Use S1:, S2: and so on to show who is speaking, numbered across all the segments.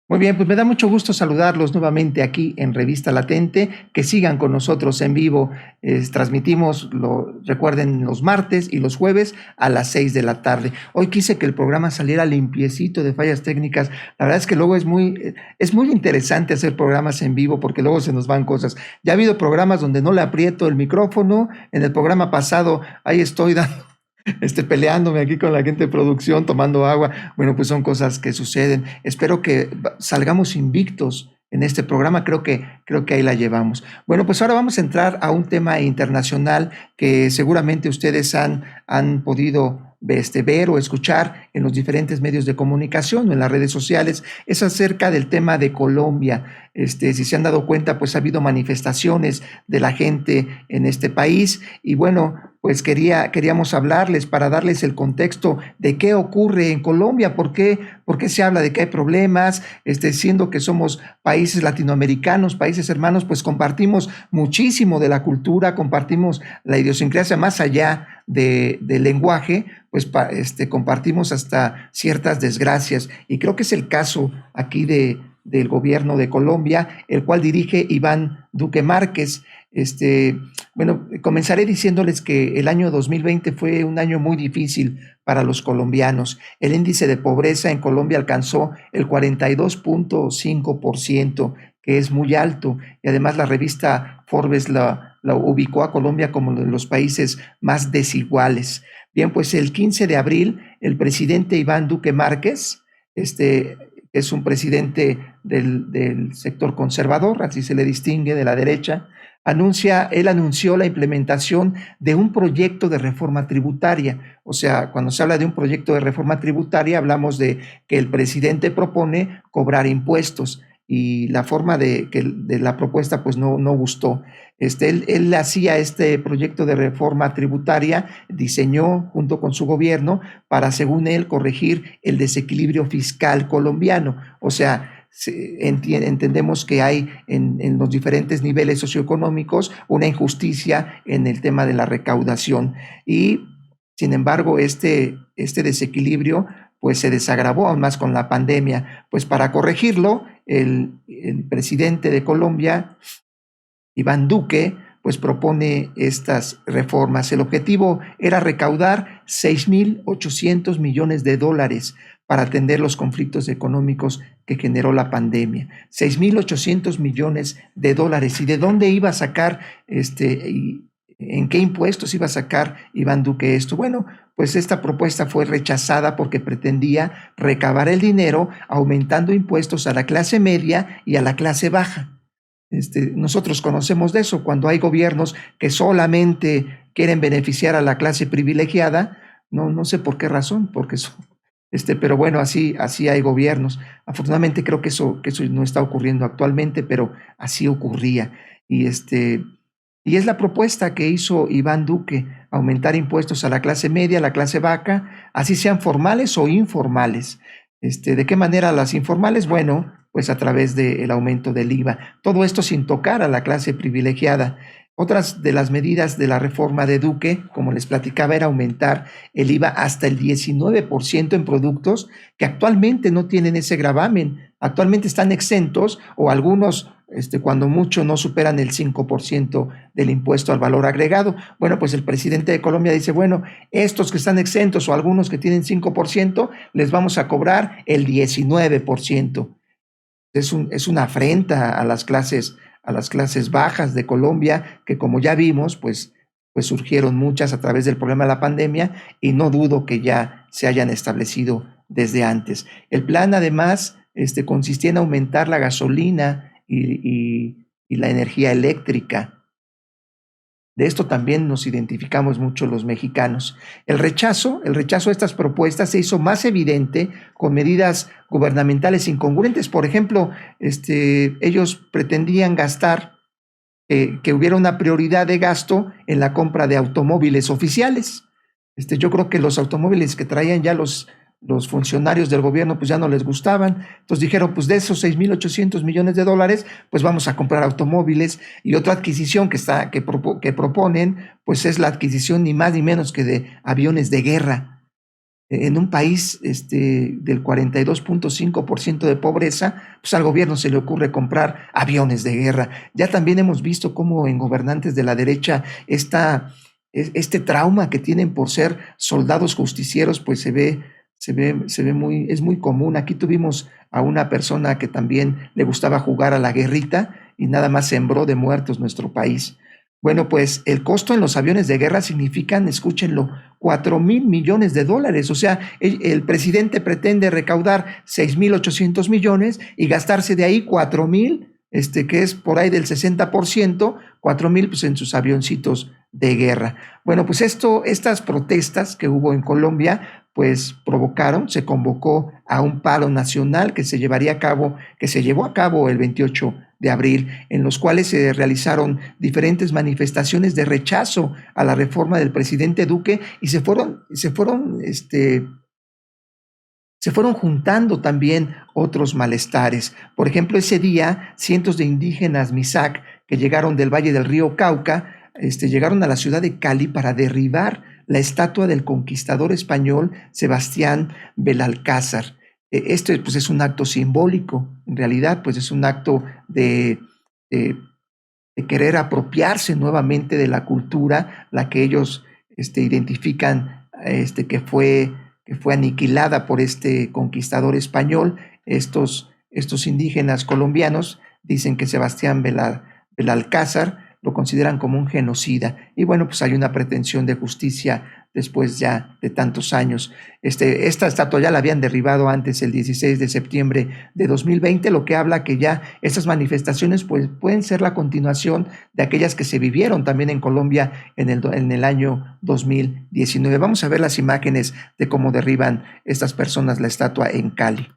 S1: Muy bien, pues me da mucho gusto saludarlos nuevamente aquí en Revista Latente, que sigan con nosotros en vivo. Transmitimos, recuerden, los martes y los jueves a las 6 de la tarde. Hoy quise que el programa saliera limpiecito de fallas técnicas. La verdad es que luego es muy interesante hacer programas en vivo porque luego se nos van cosas. Ya ha habido programas donde no le aprieto el micrófono. En el programa pasado, ahí estoy dando peleándome aquí con la gente de producción, tomando agua. Bueno, pues son cosas que suceden. Espero que salgamos invictos en este programa. Creo que ahí la llevamos. Bueno, pues ahora vamos a entrar a un tema internacional que seguramente ustedes han podido ver o escuchar en los diferentes medios de comunicación o en las redes sociales. Es acerca del tema de Colombia. Si se han dado cuenta, pues ha habido manifestaciones de la gente en este país y bueno, pues queríamos hablarles para darles el contexto de qué ocurre en Colombia, por qué se habla de que hay problemas, siendo que somos países latinoamericanos, países hermanos, pues compartimos muchísimo de la cultura, compartimos la idiosincrasia más allá del lenguaje, pues compartimos hasta ciertas desgracias. Y creo que es el caso aquí del gobierno de Colombia, el cual dirige Iván Duque Márquez. Bueno, comenzaré diciéndoles que el año 2020 fue un año muy difícil para los colombianos. El índice de pobreza en Colombia alcanzó el 42.5%, que es muy alto, y además la revista Forbes la ubicó a Colombia como uno de los países más desiguales. Bien, pues el 15 de abril, el presidente Iván Duque Márquez, es un presidente del sector conservador, así se le distingue, de la derecha. Él anunció la implementación de un proyecto de reforma tributaria. O sea, cuando se habla de un proyecto de reforma tributaria, hablamos de que el presidente propone cobrar impuestos y la forma de la propuesta pues no gustó. Él hacía este proyecto de reforma tributaria, diseñó junto con su gobierno para, según él, corregir el desequilibrio fiscal colombiano. O sea, entendemos que hay en los diferentes niveles socioeconómicos una injusticia en el tema de la recaudación y sin embargo este desequilibrio pues se desagravó aún más con la pandemia. Pues para corregirlo, el presidente de Colombia, Iván Duque, pues propone estas reformas. El objetivo era recaudar 6.800 millones de dólares para atender los conflictos económicos que generó la pandemia. 6.800 millones de dólares. ¿Y de dónde iba a sacar, en qué impuestos iba a sacar Iván Duque esto? Bueno, pues esta propuesta fue rechazada porque pretendía recabar el dinero aumentando impuestos a la clase media y a la clase baja. Nosotros conocemos de eso, cuando hay gobiernos que solamente quieren beneficiar a la clase privilegiada, no sé por qué razón, porque eso, pero bueno, así hay gobiernos. Afortunadamente creo que eso no está ocurriendo actualmente, pero así ocurría. Y es la propuesta que hizo Iván Duque, aumentar impuestos a la clase media, a la clase baja, así sean formales o informales. ¿De qué manera las informales? Bueno, pues a través del aumento del IVA. Todo esto sin tocar a la clase privilegiada. Otras de las medidas de la reforma de Duque, como les platicaba, era aumentar el IVA hasta el 19% en productos que actualmente no tienen ese gravamen. Actualmente están exentos o algunos, cuando mucho, no superan el 5% del impuesto al valor agregado. Bueno, pues el presidente de Colombia dice, bueno, estos que están exentos o algunos que tienen 5%, les vamos a cobrar el 19%. Es una afrenta a las clases bajas de Colombia, que como ya vimos, pues surgieron muchas a través del problema de la pandemia y no dudo que ya se hayan establecido desde antes. El plan además consistía en aumentar la gasolina y la energía eléctrica. De esto también nos identificamos mucho los mexicanos. El rechazo a estas propuestas se hizo más evidente con medidas gubernamentales incongruentes. Por ejemplo, ellos pretendían gastar, que hubiera una prioridad de gasto en la compra de automóviles oficiales. Yo creo que los automóviles que traían ya los funcionarios del gobierno pues ya no les gustaban, entonces dijeron pues de esos 6.800 millones de dólares pues vamos a comprar automóviles. Y otra adquisición que proponen pues es la adquisición ni más ni menos que de aviones de guerra. en un país del 42.5% de pobreza, pues al gobierno se le ocurre comprar aviones de guerra. Ya también hemos visto cómo en gobernantes de la derecha este trauma que tienen por ser soldados justicieros, pues es muy común. Aquí tuvimos a una persona que también le gustaba jugar a la guerrita y nada más sembró de muertos nuestro país. Bueno, pues el costo en los aviones de guerra significan, escúchenlo, 4.000 millones de dólares. O sea, el presidente pretende recaudar 6.800 millones y gastarse de ahí 4.000, que es por ahí del 60%, 4.000 pues en sus avioncitos de guerra. Bueno, pues estas protestas que hubo en Colombia, pues se convocó a un paro nacional que se llevó a cabo el 28 de abril, en los cuales se realizaron diferentes manifestaciones de rechazo a la reforma del presidente Duque y se fueron juntando también otros malestares. Por ejemplo, ese día, cientos de indígenas Misak que llegaron del Valle del Río Cauca, llegaron a la ciudad de Cali para derribar la estatua del conquistador español Sebastián Belalcázar. Esto pues es un acto simbólico, en realidad pues es un acto de querer apropiarse nuevamente de la cultura, la que ellos identifican que fue aniquilada por este conquistador español. Estos indígenas colombianos dicen que Sebastián Belalcázar lo consideran como un genocida. Y bueno, pues hay una pretensión de justicia después ya de tantos años. Esta estatua ya la habían derribado antes, el 16 de septiembre de 2020, lo que habla que ya estas manifestaciones pues, pueden ser la continuación de aquellas que se vivieron también en Colombia en el año 2019. Vamos a ver las imágenes de cómo derriban estas personas la estatua en Cali.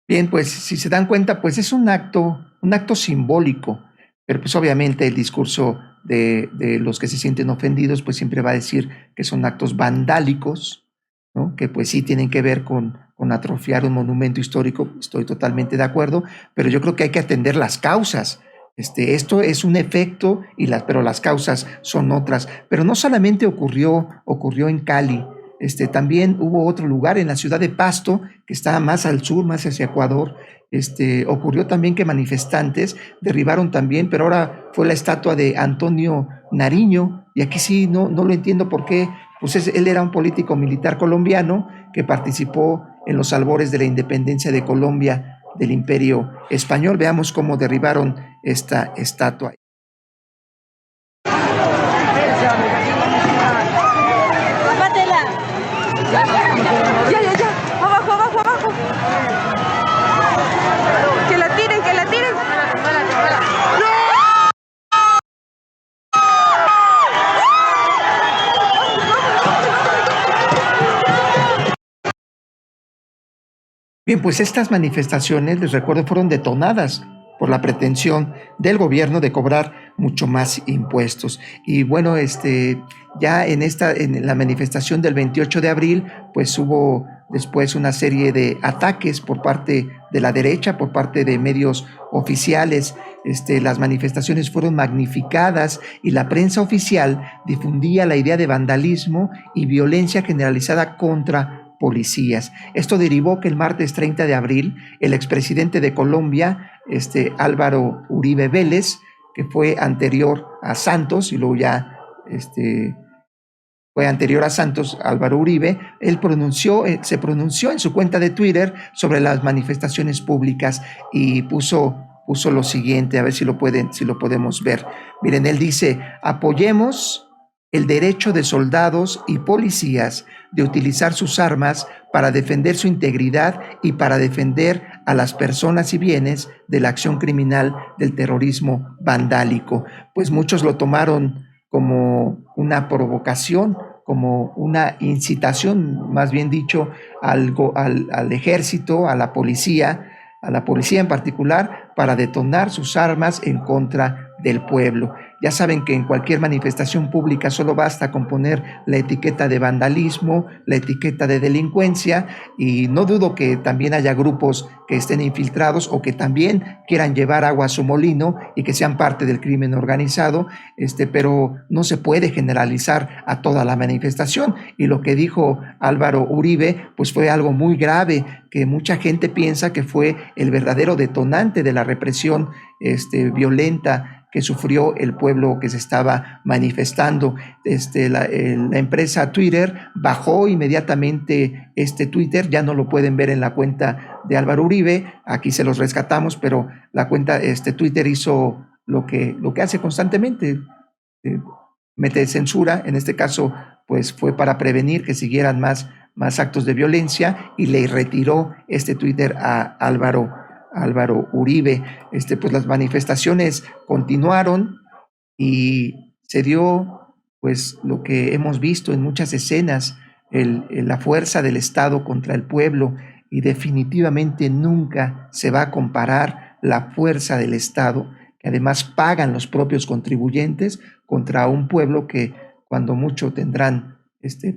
S1: Bien, pues si se dan cuenta, pues es un acto simbólico, pero pues obviamente el discurso de los que se sienten ofendidos, pues siempre va a decir que son actos vandálicos, ¿no? Que pues sí tienen que ver con atrofiar un monumento histórico, estoy totalmente de acuerdo, pero yo creo que hay que atender las causas. Esto es un efecto, pero las causas son otras. Pero no solamente ocurrió en Cali, también hubo otro lugar en la ciudad de Pasto, que está más al sur, más hacia Ecuador. Ocurrió también que manifestantes derribaron también, pero ahora fue la estatua de Antonio Nariño, y aquí sí no lo entiendo por qué. Pues él era un político militar colombiano que participó en los albores de la independencia de Colombia del Imperio Español. Veamos cómo derribaron esta estatua.
S2: Ya, abajo. Que la tiren.
S1: Bien, pues estas manifestaciones, les recuerdo, fueron detonadas por la pretensión del gobierno de cobrar mucho más impuestos. Y bueno, ya en la manifestación del 28 de abril, pues hubo después una serie de ataques por parte de la derecha, por parte de medios oficiales. Las manifestaciones fueron magnificadas y la prensa oficial difundía la idea de vandalismo y violencia generalizada contra policías. Esto derivó que el martes 30 de abril, el expresidente de Colombia, Álvaro Uribe Vélez, que fue anterior a Santos, y luego ya fue anterior a Santos, Álvaro Uribe, él se pronunció en su cuenta de Twitter sobre las manifestaciones públicas y puso lo siguiente, a ver si lo podemos ver. Miren, él dice: apoyemos el derecho de soldados y policías de utilizar sus armas para defender su integridad y para defender a las personas y bienes de la acción criminal del terrorismo vandálico. Pues muchos lo tomaron como una provocación, como una incitación, más bien dicho, al ejército, a la policía en particular, para detonar sus armas en contra del pueblo. Ya saben que en cualquier manifestación pública solo basta con poner la etiqueta de vandalismo, la etiqueta de delincuencia, y no dudo que también haya grupos que estén infiltrados o que también quieran llevar agua a su molino y que sean parte del crimen organizado, pero no se puede generalizar a toda la manifestación. Y lo que dijo Álvaro Uribe, pues fue algo muy grave, que mucha gente piensa que fue el verdadero detonante de la represión violenta que sufrió el pueblo que se estaba manifestando. La empresa Twitter bajó inmediatamente este Twitter, ya no lo pueden ver en la cuenta de Álvaro Uribe, aquí se los rescatamos, pero la cuenta Twitter hizo lo que hace constantemente, mete censura, en este caso pues fue para prevenir que siguieran más actos de violencia, y le retiró este Twitter a Álvaro Uribe. Pues las manifestaciones continuaron y se dio pues lo que hemos visto en muchas escenas, la fuerza del Estado contra el pueblo, y definitivamente nunca se va a comparar la fuerza del Estado, que además pagan los propios contribuyentes, contra un pueblo que cuando mucho tendrán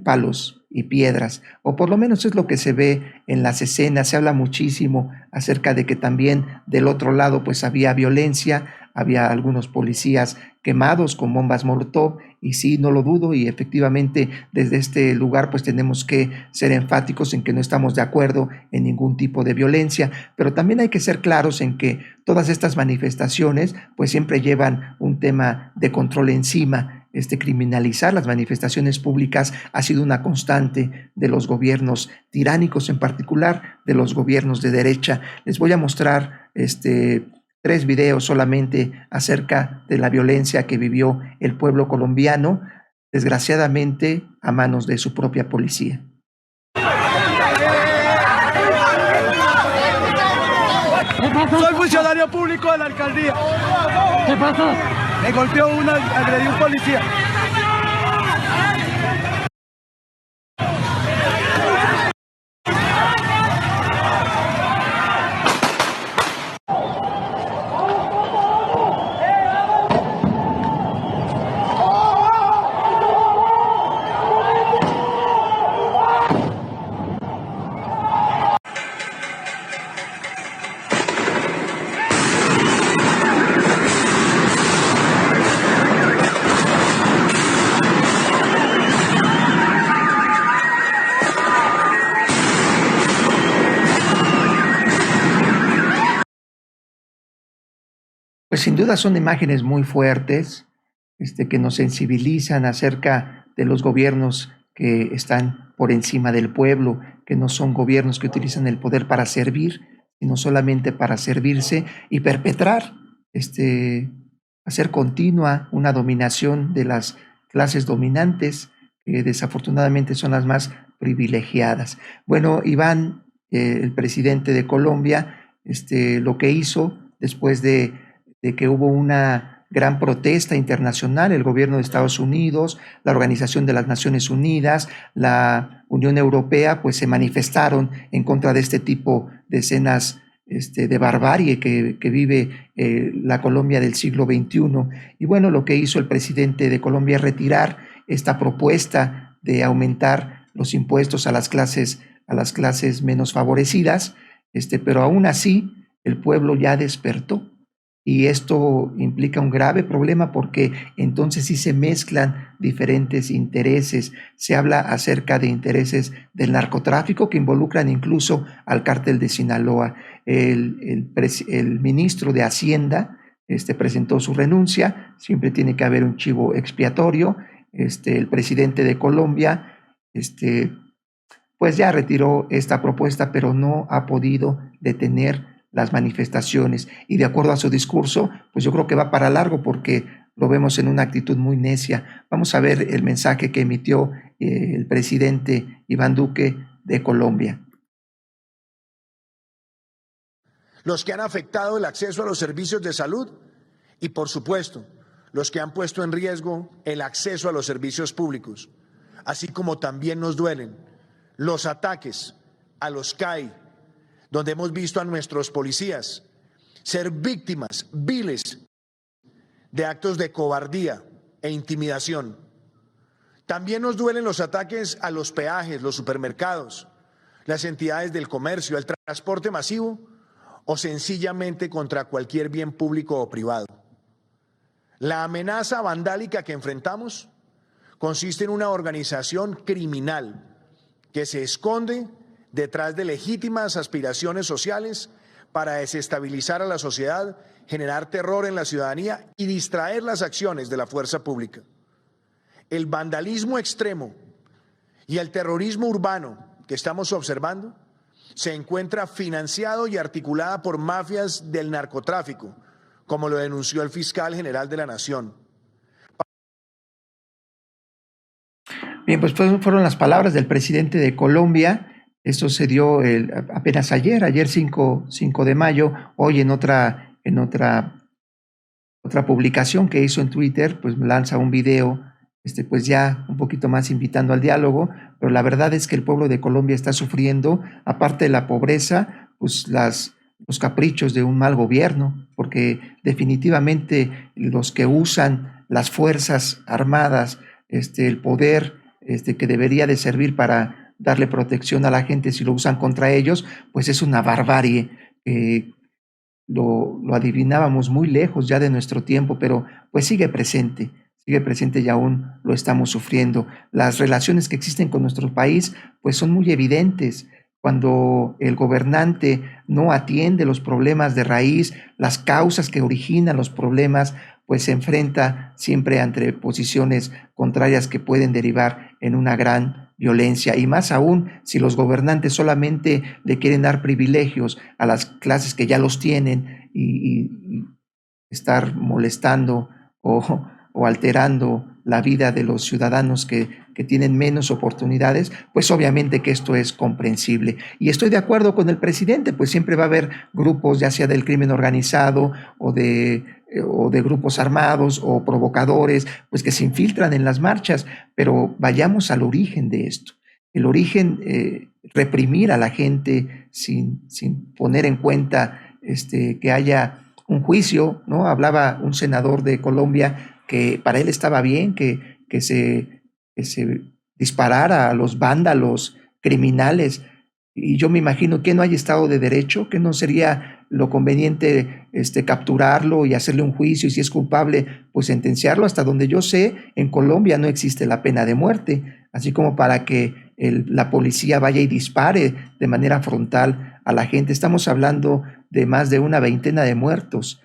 S1: palos y piedras, o por lo menos es lo que se ve en las escenas. Se habla muchísimo acerca de que también del otro lado pues había violencia, había algunos policías quemados con bombas Molotov, y sí, no lo dudo, y efectivamente desde este lugar pues tenemos que ser enfáticos en que no estamos de acuerdo en ningún tipo de violencia, pero también hay que ser claros en que todas estas manifestaciones pues siempre llevan un tema de control encima. Criminalizar las manifestaciones públicas ha sido una constante de los gobiernos tiránicos, en particular de los gobiernos de derecha. Les voy a mostrar 3 videos solamente acerca de la violencia que vivió el pueblo colombiano, desgraciadamente a manos de su propia policía.
S3: Soy funcionario público de la alcaldía.
S4: ¿Qué pasó?
S3: Me golpeó agredió un policía.
S1: Pues sin duda son imágenes muy fuertes, que nos sensibilizan acerca de los gobiernos que están por encima del pueblo, que no son gobiernos que utilizan el poder para servir, sino solamente para servirse y perpetrar, hacer continua una dominación de las clases dominantes, que desafortunadamente son las más privilegiadas. Bueno, Iván, el presidente de Colombia, lo que hizo después de que hubo una gran protesta internacional, el gobierno de Estados Unidos, la Organización de las Naciones Unidas, la Unión Europea, pues se manifestaron en contra de este tipo de escenas de barbarie que vive la Colombia del siglo XXI. Y bueno, lo que hizo el presidente de Colombia es retirar esta propuesta de aumentar los impuestos a las clases menos favorecidas, pero aún así el pueblo ya despertó. Y esto implica un grave problema porque entonces sí se mezclan diferentes intereses. Se habla acerca de intereses del narcotráfico que involucran incluso al cártel de Sinaloa. El ministro de Hacienda presentó su renuncia. Siempre tiene que haber un chivo expiatorio. El presidente de Colombia pues ya retiró esta propuesta, pero no ha podido detener las manifestaciones, y de acuerdo a su discurso, pues yo creo que va para largo porque lo vemos en una actitud muy necia. Vamos a ver el mensaje que emitió el presidente Iván Duque de Colombia.
S5: Los que han afectado el acceso a los servicios de salud y, por supuesto, los que han puesto en riesgo el acceso a los servicios públicos, así como también nos duelen los ataques a los CAI, donde hemos visto a nuestros policías ser víctimas viles de actos de cobardía e intimidación. También nos duelen los ataques a los peajes, los supermercados, las entidades del comercio, el transporte masivo o sencillamente contra cualquier bien público o privado. La amenaza vandálica que enfrentamos consiste en una organización criminal que se esconde detrás de legítimas aspiraciones sociales para desestabilizar a la sociedad, generar terror en la ciudadanía y distraer las acciones de la fuerza pública. El vandalismo extremo y el terrorismo urbano que estamos observando se encuentra financiado y articulada por mafias del narcotráfico, como lo denunció el fiscal general de la Nación.
S1: Bien, pues fueron las palabras del presidente de Colombia. Esto se dio apenas ayer 5 de mayo. Hoy en otra publicación que hizo en Twitter, pues lanza un video, pues ya un poquito más invitando al diálogo, pero la verdad es que el pueblo de Colombia está sufriendo, aparte de la pobreza, pues los caprichos de un mal gobierno, porque definitivamente los que usan las fuerzas armadas, el poder que debería de servir para darle protección a la gente, si lo usan contra ellos, pues es una barbarie. Lo adivinábamos muy lejos ya de nuestro tiempo, pero pues sigue presente y aún lo estamos sufriendo. Las relaciones que existen con nuestro país pues son muy evidentes. Cuando el gobernante no atiende los problemas de raíz, las causas que originan los problemas, pues se enfrenta siempre ante posiciones contrarias que pueden derivar en una gran violencia, y más aún si los gobernantes solamente le quieren dar privilegios a las clases que ya los tienen y estar molestando o alterando la vida de los ciudadanos que tienen menos oportunidades, pues obviamente que esto es comprensible. Y estoy de acuerdo con el presidente, pues siempre va a haber grupos, ya sea del crimen organizado o de grupos armados o provocadores, pues que se infiltran en las marchas, pero vayamos al origen de esto. El origen, reprimir a la gente sin poner en cuenta que haya un juicio, ¿no? Hablaba un senador de Colombia que para él estaba bien que se disparara a los vándalos criminales, y yo me imagino que no hay Estado de Derecho, que no sería lo conveniente capturarlo y hacerle un juicio, y si es culpable, pues sentenciarlo. Hasta donde yo sé, en Colombia no existe la pena de muerte, así como para que la policía vaya y dispare de manera frontal a la gente. Estamos hablando de más de una veintena de muertos.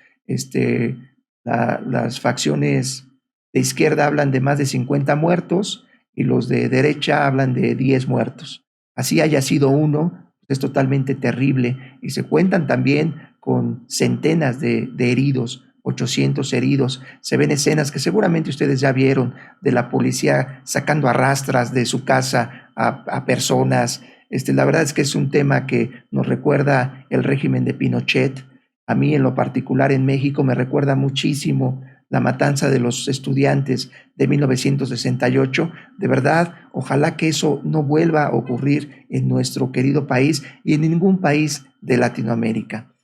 S1: Las facciones de izquierda hablan de más de 50 muertos y los de derecha hablan de 10 muertos. Así haya sido uno, es totalmente terrible, y se cuentan también con centenas de heridos, 800 heridos. Se ven escenas que seguramente ustedes ya vieron de la policía sacando a rastras de su casa a personas. La verdad es que es un tema que nos recuerda el régimen de Pinochet. A mí en lo particular en México me recuerda muchísimo la matanza de los estudiantes de 1968. De verdad, ojalá que eso no vuelva a ocurrir en nuestro querido país y en ningún país de Latinoamérica.